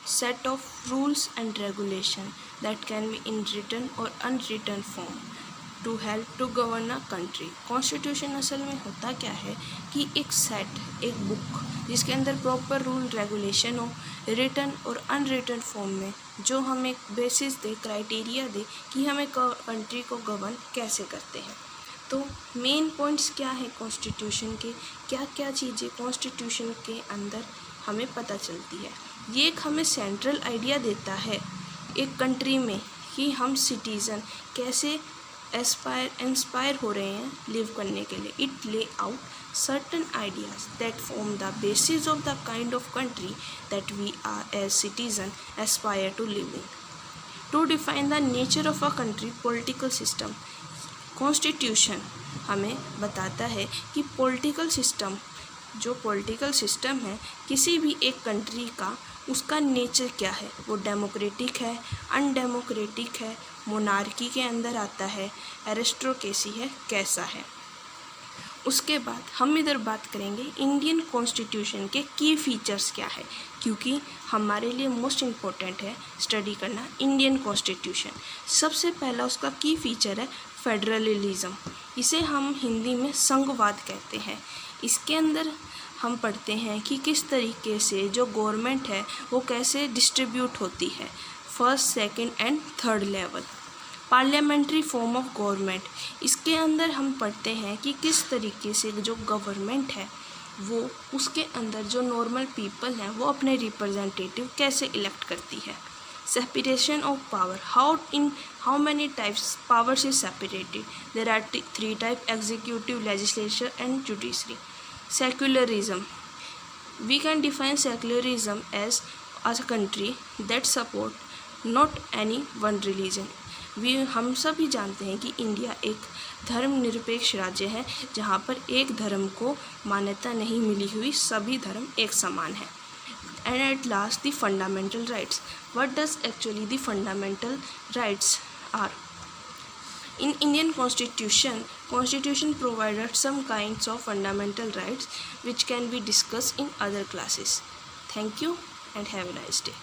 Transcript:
set of rules and regulation that can be in written or unwritten form to help to govern a country. Constitution असल में होता क्या है कि एक सेट, एक बुक जिसके अंदर प्रॉपर रूल रेगुलेशन हो, रिटन और अनरिटन फॉर्म में, जो हमें बेसिस दे, क्राइटेरिया दे कि हमें कंट्री को गवर्न कैसे करते हैं। तो मेन पॉइंट्स क्या है कॉन्स्टिट्यूशन के, क्या क्या चीज़ें कॉन्स्टिट्यूशन के अंदर हमें पता चलती है। ये एक हमें सेंट्रल आइडिया देता है एक कंट्री में कि हम सिटीज़न कैसे इंस्पायर हो रहे हैं लिव करने के लिए। It lay out certain ideas that form the basis of the kind of country that we are as citizen aspire to live in. To define the nature of a country political system, constitution हमें बताता है कि political system, जो political system है किसी भी एक country का, उसका नेचर क्या है। वो डेमोक्रेटिक है, अनडेमोक्रेटिक है, मोनार्की के अंदर आता है, एरिस्टोक्रेसी है, कैसा है। उसके बाद हम इधर बात करेंगे इंडियन कॉन्स्टिट्यूशन के की फीचर्स क्या है, क्योंकि हमारे लिए मोस्ट इम्पोर्टेंट है स्टडी करना इंडियन कॉन्स्टिट्यूशन। सबसे पहला उसका की फीचर है फेडरलिज्म, इसे हम हिंदी में संघवाद कहते हैं। इसके अंदर हम पढ़ते हैं कि किस तरीके से जो गवर्नमेंट है वो कैसे डिस्ट्रीब्यूट होती है, first, second and third level. Parliamentary form of government, इसके अंदर हम पढ़ते हैं कि किस तरीके से जो गवर्नमेंट है वो, उसके अंदर जो नॉर्मल पीपल हैं वो अपने रिप्रेजेंटेटिव कैसे इलेक्ट करती है। Separation of power, how many types powers is separated, there are 3 type, executive, legislature and judiciary. Secularism, we can define secularism as a country that support not any one religion. हम सभी जानते हैं कि India एक धर्मनिरपेक्ष राज्य है जहाँ पर एक धर्म को मान्यता नहीं मिली हुई, सभी धर्म एक समान है। And at last the fundamental rights, what does actually the fundamental rights are. In Indian Constitution provided some kinds of fundamental rights which can be discussed in other classes. Thank you and have a nice day.